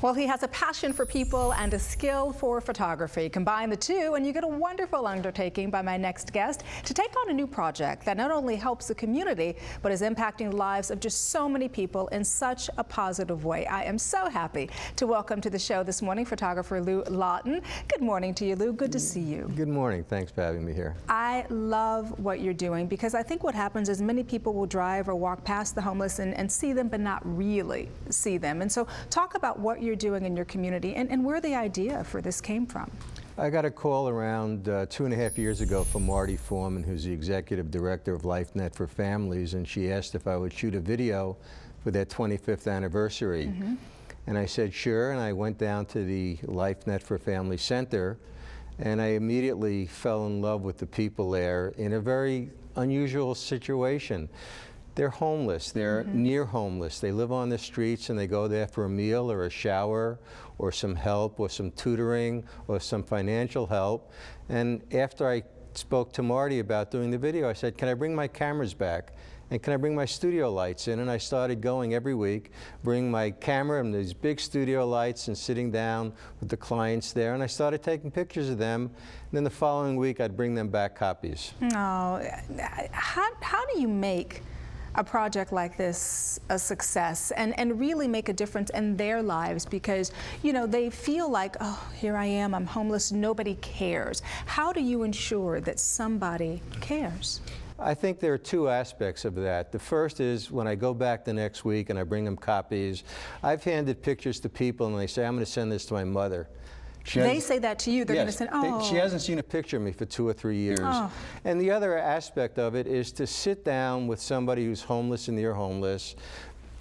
Well, he has a passion for people and a skill for photography. Combine the two and you get a wonderful undertaking by my next guest to take on a new project that not only helps the community, but is impacting the lives of just so many people in such a positive way. I am so happy to welcome to the show this morning photographer Lew Lautin. Good morning to you, Lew. Good to see you. Good morning. Thanks for having me here. I love what you're doing because I think what happens is many people will drive or walk past the homeless and see them but not really see them. And so talk about what you're doing in your community and where the idea for this came from. I got a call around 2.5 years ago from Marty Foreman, who's the executive director of LifeNet for Families, and she asked if I would shoot a video for their 25th anniversary. Mm-hmm. And I said sure, and I went down to the LifeNet for Family Center, and I immediately fell in love with the people there in a very unusual situation. They're homeless, they're near homeless. They live on the streets and they go there for a meal or a shower or some help or some tutoring or some financial help. And after I spoke to Marty about doing the video, I said, can I bring my cameras back? And can I bring my studio lights in? And I started going every week, bring my camera and these big studio lights and sitting down with the clients there. And I started taking pictures of them. And then the following week, I'd bring them back copies. Oh, how do you make a project like this a success and really make a difference in their lives? Because, you know, they feel like, oh, here I am, I'm homeless, nobody cares. How do you ensure that somebody cares? I think there are two aspects of that. The first is when I go back the next week and I bring them copies, I've handed pictures to people and they say, I'm going to send this to my mother. They say that to you, they're going to say, oh. She hasn't seen a picture of me for 2 or 3 years. Oh. And the other aspect of it is to sit down with somebody who's homeless and near homeless,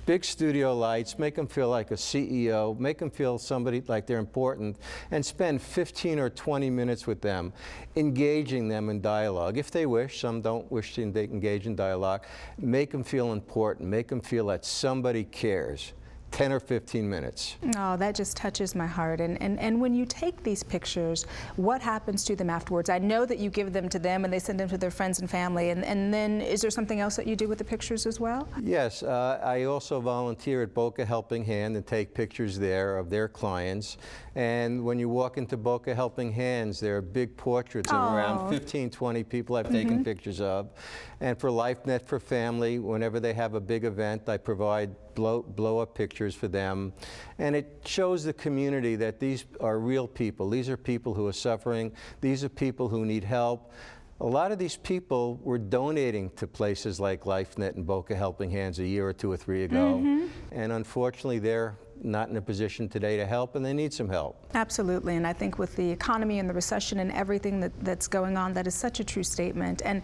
big studio lights, make them feel like a CEO, make them feel somebody like they're important, and spend 15 or 20 minutes with them, engaging them in dialogue. If they wish, some don't wish to engage in dialogue, make them feel important, make them feel that somebody cares. 10 or 15 minutes. Oh, that just touches my heart. And when you take these pictures, what happens to them afterwards? I know that you give them to them and they send them to their friends and family, and then is there something else that you do with the pictures as well? Yes, I also volunteer at Boca Helping Hand and take pictures there of their clients. And when you walk into Boca Helping Hands, there are big portraits of around 15, 20 people I've taken pictures of. And for LifeNet for Family, whenever they have a big event, I provide blow-up pictures for them. And it shows the community that these are real people. These are people who are suffering. These are people who need help. A lot of these people were donating to places like LifeNet and Boca Helping Hands a year or 2 or 3 ago. And unfortunately, they're not in a position today to help, and they need some help. Absolutely, and I think with the economy and the recession and everything that's going on, that is such a true statement. And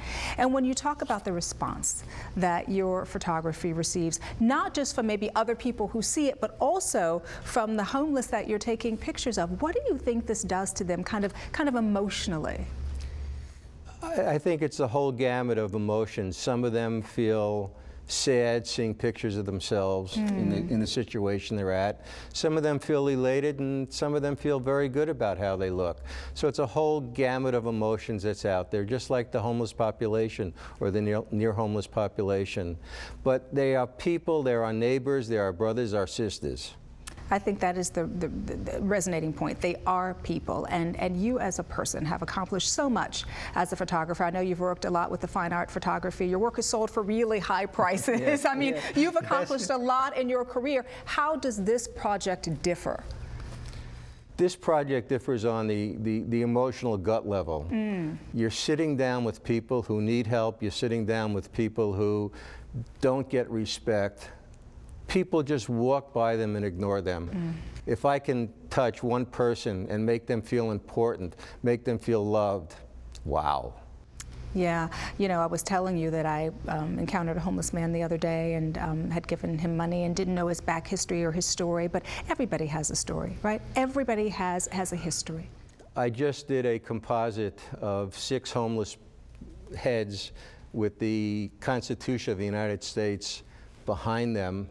when you talk about the response that your photography receives, not just from maybe other people who see it, but also from the homeless that you're taking pictures of, what do you think this does to them kind of emotionally? I think it's a whole gamut of emotions. Some of them feel sad seeing pictures of themselves in the situation they're at. Some of them feel elated, and some of them feel very good about how they look. So it's a whole gamut of emotions that's out there, just like the homeless population or the near homeless population. But they are people, they're our neighbors, they're our brothers, our sisters. I think that is the resonating point. They are people, and you as a person have accomplished so much as a photographer. I know you've worked a lot with the fine art photography. Your work is sold for really high prices. Yes, I mean, you've accomplished a lot in your career. How does this project differ? This project differs on the emotional gut level. You're sitting down with people who need help. You're sitting down with people who don't get respect. People just walk by them and ignore them. If I can touch one person and make them feel important, make them feel loved, wow. Yeah, you know, I was telling you that I encountered a homeless man the other day and had given him money and didn't know his back history or his story, but everybody has a story, right? Everybody has a history. I just did a composite of 6 homeless heads with the Constitution of the United States behind them,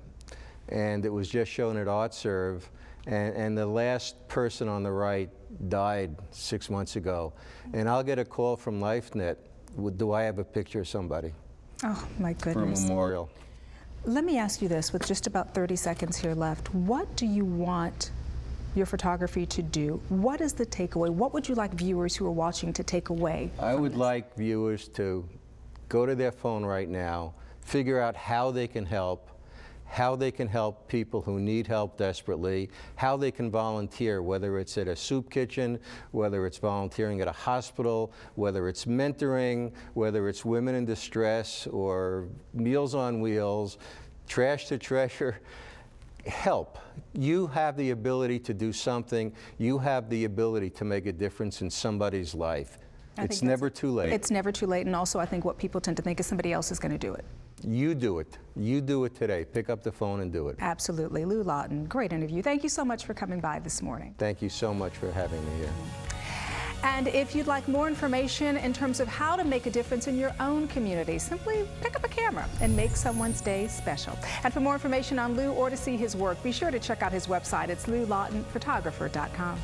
and it was just shown at ArtServe, and the last person on the right died 6 months ago. And I'll get a call from LifeNet, do I have a picture of somebody? Oh, my For a goodness. memorial. Let me ask you this, with just about 30 seconds here left. What do you want your photography to do? What is the takeaway? What would you like viewers who are watching to take away? I would like viewers to go to their phone right now, figure out how they can help people who need help desperately, how they can volunteer, whether it's at a soup kitchen, whether it's volunteering at a hospital, whether it's mentoring, whether it's women in distress or Meals on Wheels, Trash to Treasure. Help. You have the ability to do something. You have the ability to make a difference in somebody's life. It's never too late. It's never too late, and also I think what people tend to think is somebody else is going to do it. You do it. You do it today. Pick up the phone and do it. Absolutely. Lew Lautin, great interview. Thank you so much for coming by this morning. Thank you so much for having me here. And if you'd like more information in terms of how to make a difference in your own community, simply pick up a camera and make someone's day special. And for more information on Lew or to see his work, be sure to check out his website. It's lewlautinphotographer.com.